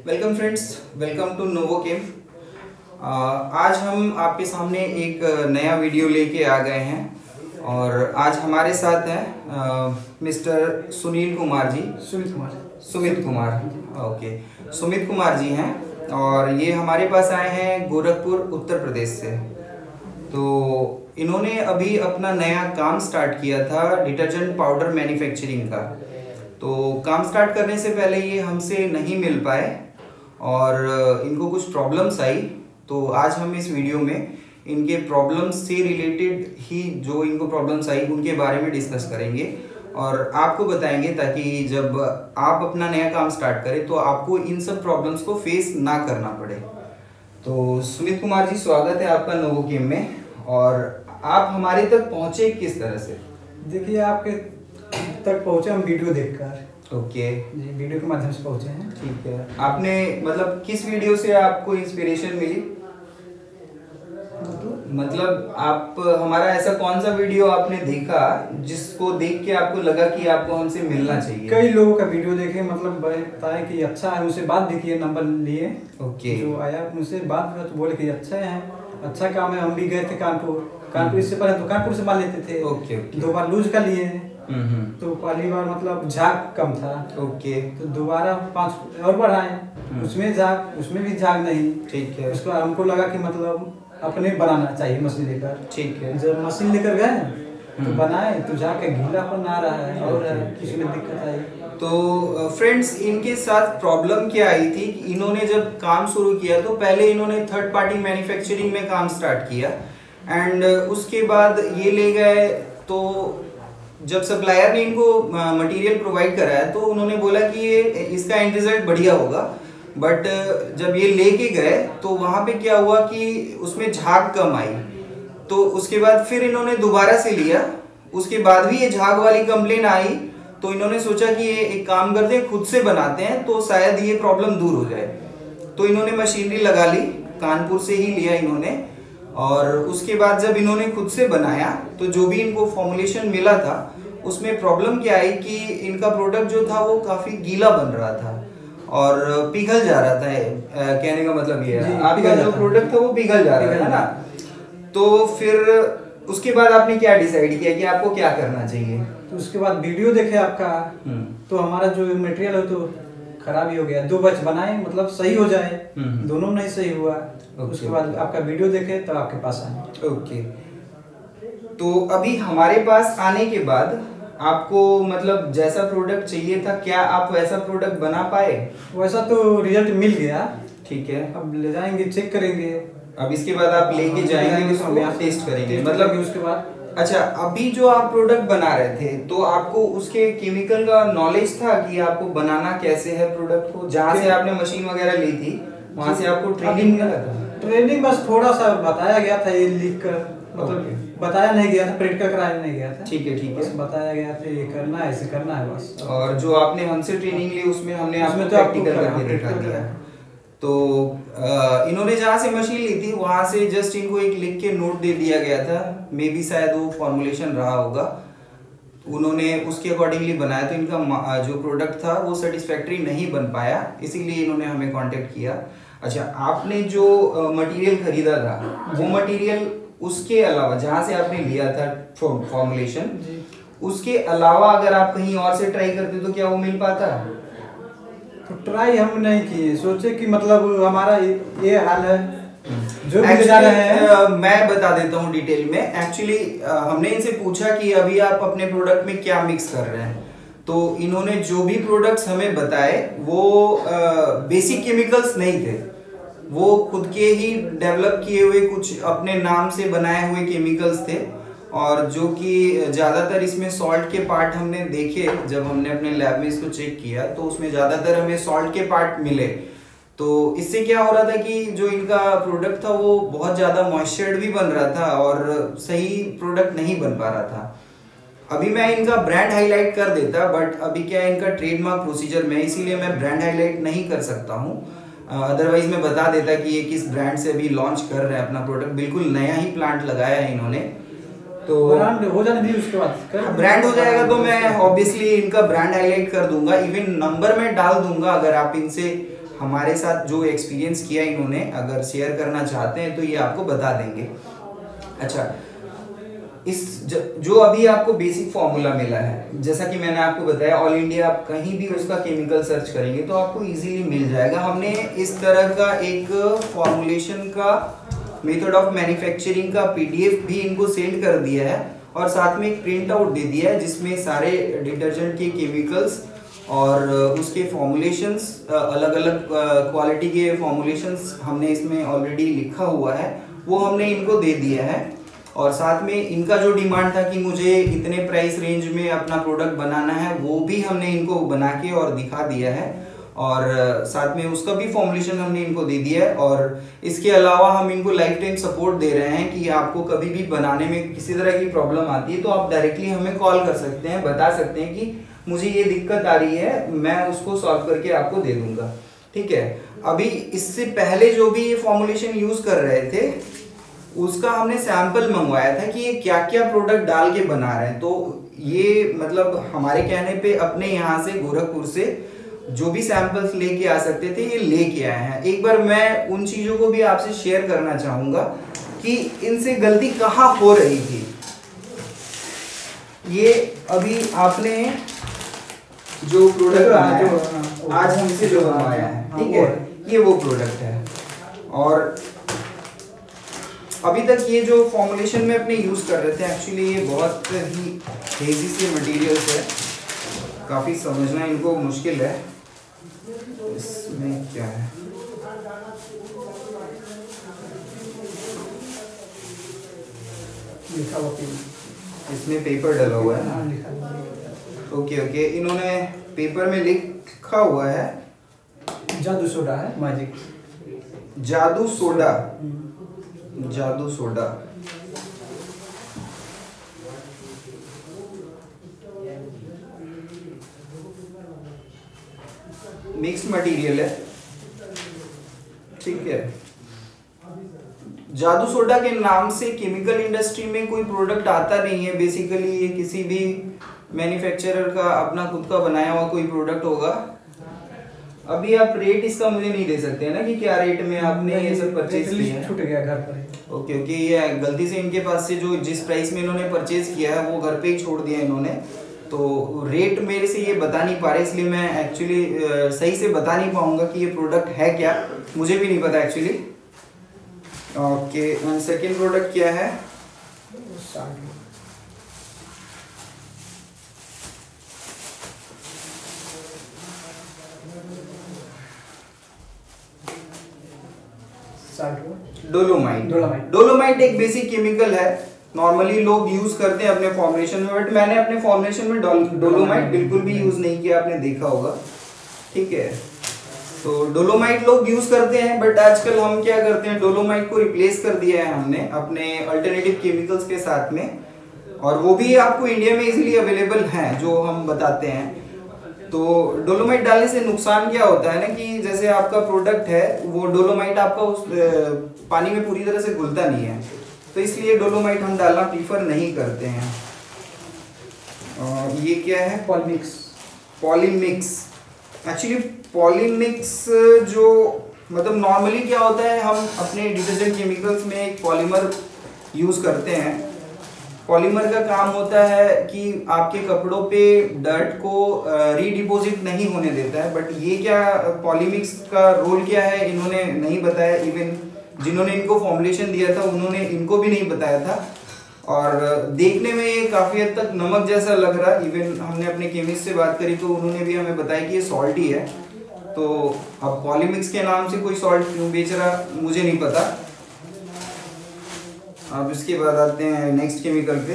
Welcome friends, welcome to Novochem. आज हम आपके सामने एक नया वीडियो लेके आ गए हैं और आज हमारे साथ हैं मिस्टर सुनील कुमार जी। सुमित कुमार ओके, सुमित कुमार जी हैं और ये हमारे पास आए हैं गोरखपुर उत्तर प्रदेश से। तो इन्होंने अभी अपना नया काम स्टार्ट किया था डिटर्जेंट पाउडर मैन्युफैक्चरिंग का। तो काम स्टार्ट करने से पहले ये हमसे नहीं मिल पाए और इनको कुछ प्रॉब्लम्स आई। तो आज हम इस वीडियो में इनके प्रॉब्लम्स से रिलेटेड ही जो इनको प्रॉब्लम्स आई उनके बारे में डिस्कस करेंगे और आपको बताएंगे ताकि जब आप अपना नया काम स्टार्ट करें तो आपको इन सब प्रॉब्लम्स को फेस ना करना पड़े। तो सुमित कुमार जी, स्वागत है आपका नोवोकेम में। और आप हमारे तक पहुंचे किस तरह से? देखिए, आपके तक पहुंचे हम वीडियो देखकर। ओके जी, वीडियो के माध्यम से पहुंचे हैं। ठीक है। आपने मतलब किस वीडियो से आपको इंस्पिरेशन मिली? मतलब आप हमारा ऐसा कौन सा वीडियो आपने देखा जिसको देख के आपको लगा कि आपको हमसे मिलना चाहिए? कई लोगों का वीडियो देखे, मतलब बताए कि अच्छा है, उनसे बात भी किए, नंबर लिए। ओके। जो आया उनसे बात तो बोले कि अच्छा है, अच्छा काम है। हम भी गए थे कानपुर इससे पहले तो कानपुर से माल लेते थे। ओके। 2 बार लूज का लिए। तो पहली बार मतलब झाग कम था। ओके। तो दोबारा 5 और बढ़ाए, उसमें भी झाग नहीं। ठीक है। उसको हमको लगा कि मतलब अपने बनाना चाहिए मशीन लेकर। ठीक है। जब मशीन लेकर गए तो बनाए तो जाके गीलापन आ रहा है और किसी में दिक्कत आई। तो फ्रेंड्स, इनके साथ प्रॉब्लम क्या आई थी कि इन्होंने जब काम शुरू किया तो पहले इन्होंने थर्ड पार्टी मैन्युफैक्चरिंग में काम स्टार्ट किया एंड उसके बाद ये ले गए। तो जब सप्लायर ने इनको मटेरियल प्रोवाइड कराया तो उन्होंने बोला कि ये इसका एंड रिजल्ट बढ़िया होगा। बट जब ये लेके गए तो वहाँ पे क्या हुआ कि उसमें झाग कम आई। तो उसके बाद फिर इन्होंने दोबारा से लिया, उसके बाद भी ये झाग वाली कंप्लेन आई। तो इन्होंने सोचा कि ये एक काम करते हैं, खुद से बनाते हैं तो शायद ये प्रॉब्लम दूर हो जाए। तो इन्होंने मशीनरी लगा ली, कानपुर से ही लिया इन्होंने। और उसके बाद जब इन्होंने खुद से बनाया तो जो भी इनको फॉर्मुलेशन मिला था उसमें प्रॉब्लम क्या आई कि इनका प्रोडक्ट जो था वो काफ़ी गीला बन रहा था और पिघल जा रहा था। कहने का मतलब ये है आपका जो प्रोडक्ट था वो पिघल जा रहा था ना। तो फिर उसके बाद आपने क्या डिसाइड किया कि आपको क्या करना चाहिए? तो उसके बाद वीडियो देखे आपका, तो हमारा जो मटेरियल है तो खराब ही हो गया। 2 बैच बनाए, मतलब सही हो जाए, दोनों नहीं सही हुआ। उसके बाद आपका वीडियो देखे तो आपके पास आए। ओके। तो अभी हमारे पास आने के बाद आपको मतलब जैसा प्रोडक्ट चाहिए था, क्या आप वैसा प्रोडक्ट बना पाए? वैसा तो रिजल्ट मिल गया। ठीक है। अब ले जाएंगे, चेक करेंगे। अब इसके बाद आप लेके जाएंगे, उसको टेस्ट करेंगे मतलब उसके बाद। अच्छा, अभी जो आप प्रोडक्ट बना रहे थे तो आपको उसके केमिकल का नॉलेज था कि आपको बनाना कैसे है प्रोडक्ट को? जहाँ से आपने मशीन वगैरह ली थी वहाँ से आपको ट्रेनिंग मिला था? ट्रेनिंग बस थोड़ा सा बताया गया था, ये लिख कर, मतलब बताया नहीं गया था, प्रैक्टिकल कराया नहीं गया था। ठीक है। ठीक है। बस बताया गया था ये करना है, ऐसे करना है बस। और जो आपने हमसे ट्रेनिंग ली उसमें हमने आपको प्रैक्टिकल करके दिखा दिया। तो इन्होंने जहाँ से मशीन ली थी वहाँ से जस्ट इनको एक लिख के नोट दे दिया गया था, मे बी शायद वो फॉर्मुलेशन रहा होगा, उन्होंने उसके अकॉर्डिंगली बनाया। तो इनका जो प्रोडक्ट था वो सेटिस्फैक्ट्री नहीं बन पाया, इसीलिए इन्होंने हमें कांटेक्ट किया। अच्छा, आपने जो मटेरियल खरीदा था वो मटेरियल उसके अलावा जहाँ से आपने लिया था फॉर्मुलेशन, उसके अलावा अगर आप कहीं और से ट्राई करते तो क्या वो मिल पाता? तो ट्राई हम नहीं किए, सोचे कि मतलब हमारा ये हाल है जो भी जा रहे हैं। मैं बता देता हूँ डिटेल में। एक्चुअली हमने इनसे पूछा कि अभी आप अपने प्रोडक्ट में क्या मिक्स कर रहे हैं, तो इन्होंने जो भी प्रोडक्ट्स हमें बताए वो बेसिक केमिकल्स नहीं थे, वो खुद के ही डेवलप किए हुए कुछ अपने नाम से बनाए हुए केमिकल्स थे। और जो कि ज़्यादातर इसमें सॉल्ट के पार्ट हमने देखे, जब हमने अपने लैब में इसको चेक किया तो उसमें ज़्यादातर हमें सॉल्ट के पार्ट मिले। तो इससे क्या हो रहा था कि जो इनका प्रोडक्ट था वो बहुत ज़्यादा मॉइस्चर्ड भी बन रहा था और सही प्रोडक्ट नहीं बन पा रहा था। अभी मैं इनका ब्रांड हाईलाइट कर देता, बट अभी क्या है इनका ट्रेडमार्क प्रोसीजर में, इसीलिए मैं ब्रांड हाईलाइट नहीं कर सकता हूँ। अदरवाइज मैं बता देता कि ये किस ब्रांड से अभी लॉन्च कर रहे हैं अपना प्रोडक्ट। बिल्कुल नया ही प्लांट लगाया है इन्होंने। तो ब्रांड हो जाने दी, उसके बाद ब्रांड हो जाएगा तो मैं ऑब्वियसली इनका ब्रांड हाईलाइट कर दूंगा, इवन नंबर में डाल दूंगा। अगर आप इनसे हमारे साथ जो एक्सपीरियंस किया इन्होंने अगर शेयर करना चाहते हैं तो ये आपको बता देंगे। अच्छा, जो अभी आपको बेसिक फॉर्मूला मिला है, जैसा कि मैंने आपको बताया, ऑल इंडिया आप कहीं भी उसका केमिकल सर्च करेंगे तो आपको इजीली मिल जाएगा। हमने इस तरह का एक फॉर्मुलेशन का मेथड ऑफ मैन्युफैक्चरिंग का पीडीएफ भी इनको सेंड कर दिया है और साथ में एक प्रिंट आउट दे दिया है जिसमें सारे डिटर्जेंट के केमिकल्स और उसके फॉर्मुलेशंस, अलग अलग क्वालिटी के फॉर्मुलेशंस हमने इसमें ऑलरेडी लिखा हुआ है, वो हमने इनको दे दिया है। और साथ में इनका जो डिमांड था कि मुझे इतने प्राइस रेंज में अपना प्रोडक्ट बनाना है, वो भी हमने इनको बना के और दिखा दिया है और साथ में उसका भी फॉर्मुलेशन हमने इनको दे दिया है। और इसके अलावा हम इनको लाइफ टाइम सपोर्ट दे रहे हैं कि आपको कभी भी बनाने में किसी तरह की प्रॉब्लम आती है तो आप डायरेक्टली हमें कॉल कर सकते हैं, बता सकते हैं कि मुझे ये दिक्कत आ रही है, मैं उसको सॉल्व करके आपको दे दूंगा। ठीक है, अभी इससे पहले जो भी ये फॉर्मुलेशन यूज कर रहे थे उसका हमने सैंपल मंगवाया था कि ये क्या क्या प्रोडक्ट डाल के बना रहे हैं। तो ये मतलब हमारे कहने पे अपने यहाँ से गोरखपुर से जो भी सैंपल्स लेके आ सकते थे ये लेके आए हैं। एक बार मैं उन चीजों को भी आपसे शेयर करना चाहूंगा कि इनसे गलती कहाँ हो रही थी। ये अभी आपने जो प्रोडक्ट आज हमसे जो बनवाया है, ठीक है, ये वो प्रोडक्ट है। और अभी तक ये जो फॉर्मुलेशन में अपने यूज कर रहे थे, एक्चुअली ये बहुत ही हेजी से मटेरियल्स है, काफी समझना इनको मुश्किल है। इसमें क्या है, लिखा हुआ इसमें पेपर डला हुआ है ना। ओके, इन्होंने पेपर में लिखा हुआ है जादू सोडा है, मैजिक जादू सोडा, जादू सोडा। मिक्स मटेरियल है, ठीक है। जादू सोडा के नाम से केमिकल इंडस्ट्री में कोई प्रोडक्ट आता नहीं है। बेसिकली ये किसी भी मैन्युफैक्चरर का अपना खुद का बनाया हुआ कोई प्रोडक्ट होगा। अभी आप रेट इसका मुझे नहीं दे सकते हैं ना कि क्या रेट में आपने ये सब परचेज किया है। छूट गया घर पर। ओके, ये गलती से इनके पास से जो जिस प्राइस में इन्होंने परचेज किया है वो घर पे ही छोड़ दिया इन्होंने, तो रेट मेरे से ये बता नहीं पा रहे, इसलिए मैं एक्चुअली सही से बता नहीं पाऊंगा कि ये प्रोडक्ट है क्या, मुझे भी नहीं पता एक्चुअली। ओके, सेकेंड प्रोडक्ट क्या है, डोलोमाइट एक बेसिक केमिकल है, नॉर्मली लोग यूज करते हैं अपने फॉर्मुलेशन में, बट मैंने अपने फॉर्मुलेशन में डोलोमाइट बिल्कुल भी यूज नहीं किया, आपने देखा होगा। ठीक है, तो डोलोमाइट लोग यूज करते हैं, बट आजकल हम क्या करते हैं, डोलोमाइट को रिप्लेस कर दिया है हमने अपने अल्टरनेटिव केमिकल्स के साथ में, और वो भी आपको इंडिया में इजीली अवेलेबल हैं जो हम बताते हैं। तो डोलोमाइट डालने से नुकसान क्या होता है ना कि जैसे आपका प्रोडक्ट है वो डोलोमाइट आपका उस पानी में पूरी तरह से घुलता नहीं है, तो इसलिए डोलोमाइट हम डालना प्रीफर नहीं करते हैं। ये क्या है, पॉलीमिक्स। एक्चुअली पॉलीमिक्स जो मतलब नॉर्मली क्या होता है, हम अपने डिटर्जेंट केमिकल्स में एक पॉलीमर यूज करते हैं। पॉलीमर का काम होता है कि आपके कपड़ों पे डर्ट को रीडिपोजिट नहीं होने देता है, बट ये क्या पॉलीमिक्स का रोल क्या है इन्होंने नहीं बताया। इवन जिन्होंने इनको फॉर्मुलेशन दिया था उन्होंने इनको भी नहीं बताया था, और देखने में ये काफी हद तक नमक जैसा लग रहा। इवन हमने अपने केमिस्ट से बात करी तो उन्होंने भी हमें बताया कि ये सॉल्ट ही है। तो अब पॉलीमिक्स के नाम से कोई सॉल्ट क्यों बेच रहा मुझे नहीं पता। अब इसके बाद आते हैं नेक्स्ट केमिकल पे।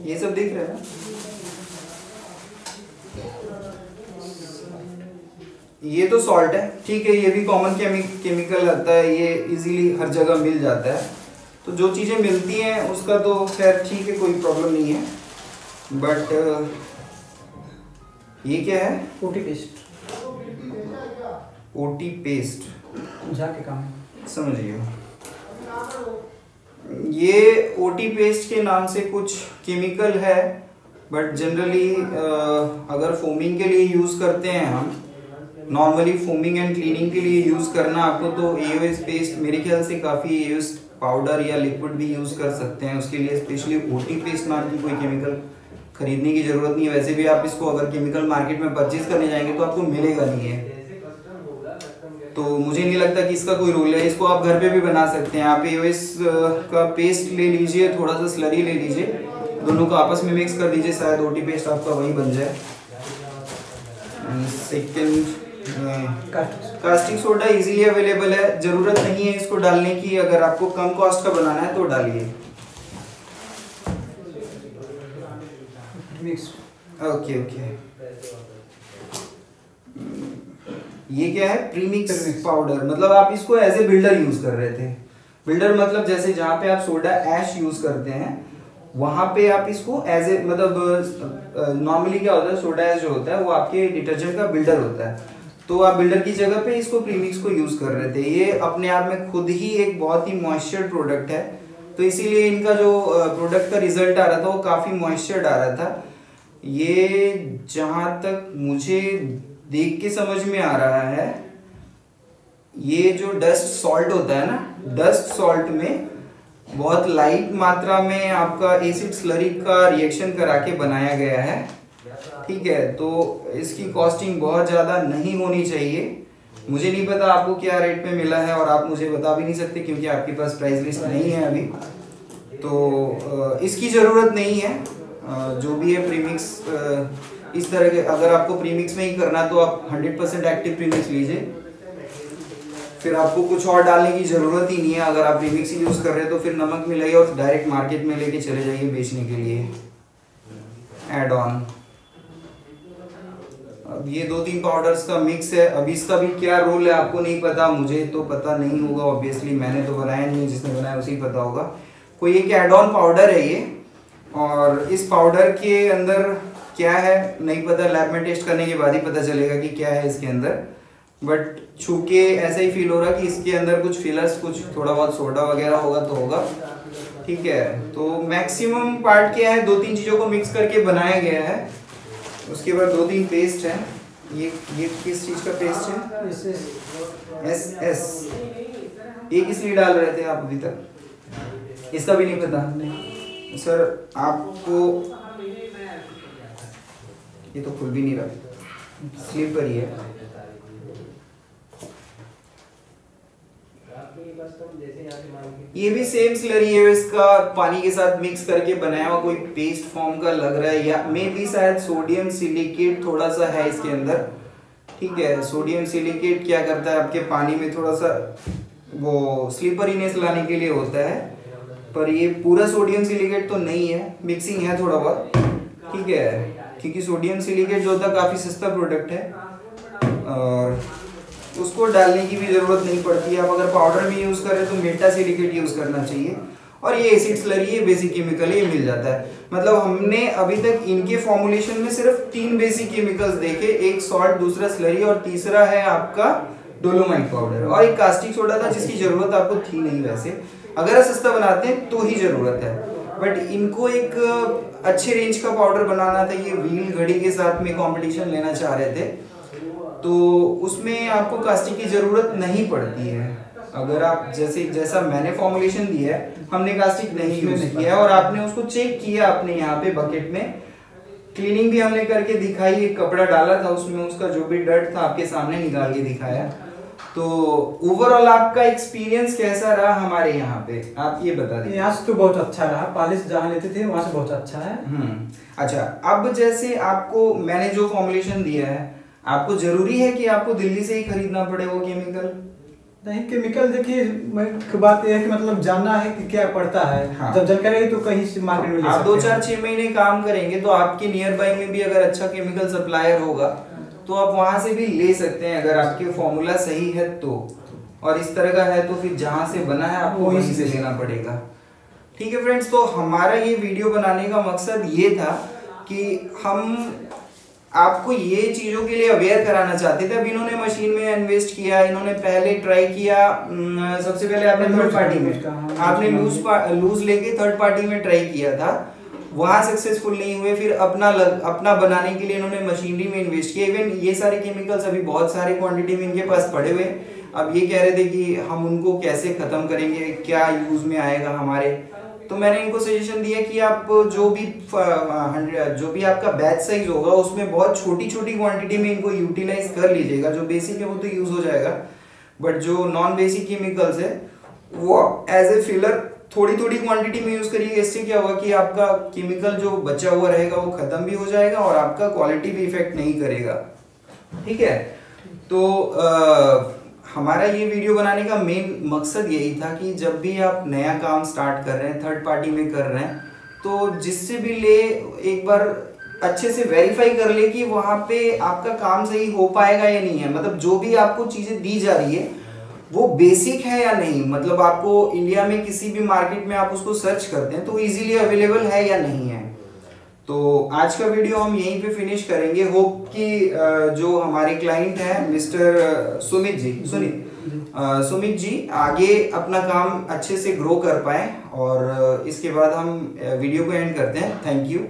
ये सब देख रहे हैं ना, ये तो सॉल्ट है, ठीक है, ये भी कॉमन केमिकल आता है, ये इजीली हर जगह मिल जाता है। तो जो चीजें मिलती हैं उसका तो खैर ठीक है, कोई प्रॉब्लम नहीं है। बट ये क्या है, ओटी पेस्ट। OT paste. जाके काम समझिए। ये ओटी पेस्ट के नाम से कुछ केमिकल है, बट जनरली अगर फोमिंग के लिए यूज करते हैं हम, नॉर्मली फोमिंग एंड क्लीनिंग के लिए यूज करना आपको, तो एओएस पेस्ट मेरे ख्याल से काफी एओएस पाउडर या लिक्विड भी यूज कर सकते हैं। उसके लिए स्पेशली ओटी पेस्ट नाम की कोई केमिकल खरीदने की जरूरत नहीं है। वैसे भी आप इसको अगर केमिकल मार्केट में परचेज करने जाएंगे तो आपको मिलेगा नहीं है, तो मुझे नहीं लगता कि इसका कोई रोल है। इसको आप घर पे भी बना सकते हैं। आप एओएस का पेस्ट ले लीजिए, थोड़ा सा स्लरी ले लीजिए, दोनों को आपस में मिक्स कर दीजिए, शायद ओटी पेस्ट आपका वही बन जाए। Second, caustic soda easily available है, जरूरत नहीं है इसको डालने की। अगर आपको कम कॉस्ट का बनाना है तो डालिए। ओके ओके, ये क्या है? Premix powder. मतलब आप इसको एज ए बिल्डर यूज कर रहे थे। बिल्डर मतलब जैसे जहाँ पे आप सोडा ऐश यूज करते हैं वहां पे आप इसको एज ए, मतलब नॉर्मली क्या होता है, सोडा ऐश जो होता है वो आपके डिटर्जेंट का बिल्डर होता है, तो आप बिल्डर की जगह पे इसको प्रीमिक्स को यूज कर रहे थे। ये अपने आप में खुद ही एक बहुत ही मॉइस्चर प्रोडक्ट है, तो इसीलिए इनका जो प्रोडक्ट का रिजल्ट आ रहा था वो काफी मॉइस्चर्ड आ रहा था। ये जहां तक मुझे देख के समझ में आ रहा है, ये जो डस्ट सॉल्ट होता है ना, डस्ट सॉल्ट में बहुत लाइट मात्रा में आपका एसिड स्लरी का रिएक्शन करा के बनाया गया है। ठीक है, तो इसकी कॉस्टिंग बहुत ज़्यादा नहीं होनी चाहिए। मुझे नहीं पता आपको क्या रेट पे मिला है, और आप मुझे बता भी नहीं सकते क्योंकि आपके पास प्राइस लिस्ट नहीं है अभी, तो इसकी ज़रूरत नहीं है। जो भी है प्रीमिक्स इस तरह के, अगर आपको प्रीमिक्स में ही करना तो आप 100% एक्टिव प्रीमिक्स लीजिए, फिर आपको कुछ और डालने की ज़रूरत ही नहीं है। अगर आप प्रीमिक्स ही यूज़ कर रहे हैं तो फिर नमक मिलाइए और डायरेक्ट मार्केट में लेके चले जाइए बेचने के लिए एड ऑन। अब ये 2-3 पाउडर्स का मिक्स है। अब इसका भी क्या रोल है आपको नहीं पता, मुझे तो पता नहीं होगा ऑब्वियसली, मैंने तो बनाया नहीं है, जिसने बनाया उसी पता होगा। कोई एक एड ऑन पाउडर है ये, और इस पाउडर के अंदर क्या है नहीं पता, लैब में टेस्ट करने के बाद ही पता चलेगा कि क्या है इसके अंदर। बट छू के ऐसा ही फील हो रहा कि इसके अंदर कुछ फिलर्स, कुछ थोड़ा बहुत सोडा वगैरह होगा तो होगा। ठीक है, तो मैक्सिमम पार्ट क्या है, 2-3 चीज़ों को मिक्स करके बनाया गया है। उसके बाद 2-3 पेस्ट है। ये किस चीज़ का पेस्ट है? SS। ये किस लिए डाल रहे थे आप अभी तक? इसका भी नहीं पता? नहीं सर, आपको ये तो खुल भी नहीं रहा, स्लिपर ही है। ये भी सेम स्लरी है, इसका पानी के साथ मिक्स करके बनाया हुआ कोई पेस्ट फॉर्म का लग रहा है, या मे बी शायद सोडियम सिलिकेट थोड़ा सा है इसके अंदर। ठीक है, सोडियम सिलिकेट क्या करता है आपके पानी में थोड़ा सा वो स्लिपरीनेस लाने के लिए होता है, पर ये पूरा सोडियम सिलिकेट तो नहीं है, मिक्सिंग है थोड़ा बहुत। ठीक है, क्योंकि सोडियम सिलिकेट जो होता है काफ़ी सस्ता प्रोडक्ट है और उसको डालने की भी ज़रूरत नहीं पड़ती है। आप अगर पाउडर में यूज़ कर रहे हैं तो मेटा सिलिकेट यूज़ करना चाहिए। और ये एसिड स्लरी, ये बेसिक केमिकल है, ये मिल जाता है। मतलब हमने अभी तक इनके फॉर्मुलेशन में सिर्फ 3 बेसिक केमिकल्स देखे, एक सॉल्ट, दूसरा स्लरी और तीसरा है आपका डोलोमाइट पाउडर, और एक कास्टिक सोडा था जिसकी ज़रूरत आपको थी नहीं। वैसे अगर आप सस्ता बनाते हैं तो ही ज़रूरत है, बट इनको एक अच्छे रेंज का पाउडर बनाना था। ये व्हील घड़ी के साथ में कॉम्पिटिशन लेना चाह रहे थे, तो उसमें आपको कास्टिक की ज़रूरत नहीं पड़ती है। अगर आप जैसा मैंने फॉर्मुलेशन दिया है, हमने कास्टिक नहीं यूज किया है, और आपने उसको चेक किया अपने यहाँ पे बकेट में, क्लीनिंग भी हमने करके दिखाई, एक कपड़ा डाला था उसमें, उसका जो भी डर्ट था आपके सामने निकाल के दिखाया। तो ओवरऑल आपका एक्सपीरियंस कैसा रहा हमारे यहाँ पे, आप ये बता दीजिए। यहाँ से तो बहुत अच्छा रहा, पॉलिश जहाँ लेते थे वहाँ से बहुत अच्छा है। अच्छा, अब जैसे आपको मैंने जो फॉर्मुलेशन दिया है, आपको जरूरी है कि आपको दिल्ली से ही खरीदना पड़े वो केमिकल? नहीं, केमिकल देखिए, बात यह है कि मतलब जानना है कि क्या पड़ता है। हाँ। जब जानकारी है तो कहीं से मार्केट में ले आप 2-4-6 महीने काम करेंगे तो आपके नियर बाई में भी अगर अच्छा केमिकल सप्लायर होगा तो आप वहां से भी ले सकते हैं, अगर आपके फॉर्मूला सही है तो। और इस तरह का है तो फिर जहां से बना है आपको वहीं से लेना पड़ेगा। ठीक है फ्रेंड्स, तो हमारा ये वीडियो बनाने का मकसद ये था कि हम आपको ये चीजों के लिए अवेयर कराना चाहते थे। अब इन्होंने मशीन में इन्वेस्ट किया, इन्होंने पहले ट्राई किया, सबसे पहले आपने थर्ड पार्टी में आपने लूज लेके थर्ड पार्टी में ट्राई किया था, वहां सक्सेसफुल नहीं हुए, फिर अपना बनाने के लिए इन्होंने मशीनरी में इन्वेस्ट किया। इवन ये सारे केमिकल्स अभी बहुत सारे क्वांटिटी में इनके पास पड़े हुए। अब ये कह रहे थे कि हम उनको कैसे खत्म करेंगे, क्या यूज में आएगा हमारे। तो मैंने इनको सजेशन दिया कि आप जो भी आपका बैच साइज होगा उसमें बहुत छोटी छोटी क्वांटिटी में इनको यूटिलाइज कर लीजिएगा। जो बेसिक है वो तो यूज हो जाएगा, बट जो नॉन बेसिक केमिकल्स है वो एज ए फिलर थोड़ी थोड़ी क्वांटिटी में यूज करिए। इससे क्या होगा कि आपका केमिकल जो बचा हुआ रहेगा वो खत्म भी हो जाएगा और आपका क्वालिटी भी इफेक्ट नहीं करेगा। ठीक है, तो हमारा ये वीडियो बनाने का मेन मकसद यही था कि जब भी आप नया काम स्टार्ट कर रहे हैं, थर्ड पार्टी में कर रहे हैं, तो जिससे भी ले एक बार अच्छे से वेरीफाई कर ले कि वहां पे आपका काम सही हो पाएगा या नहीं है। मतलब जो भी आपको चीजें दी जा रही है वो बेसिक है या नहीं, मतलब आपको इंडिया में किसी भी मार्केट में आप उसको सर्च करते हैं तो इजीली अवेलेबल है या नहीं है। तो आज का वीडियो हम यहीं पे फिनिश करेंगे। होप कि जो हमारे क्लाइंट है मिस्टर सुमित जी आगे अपना काम अच्छे से ग्रो कर पाए, और इसके बाद हम वीडियो को एंड करते हैं। Thank you.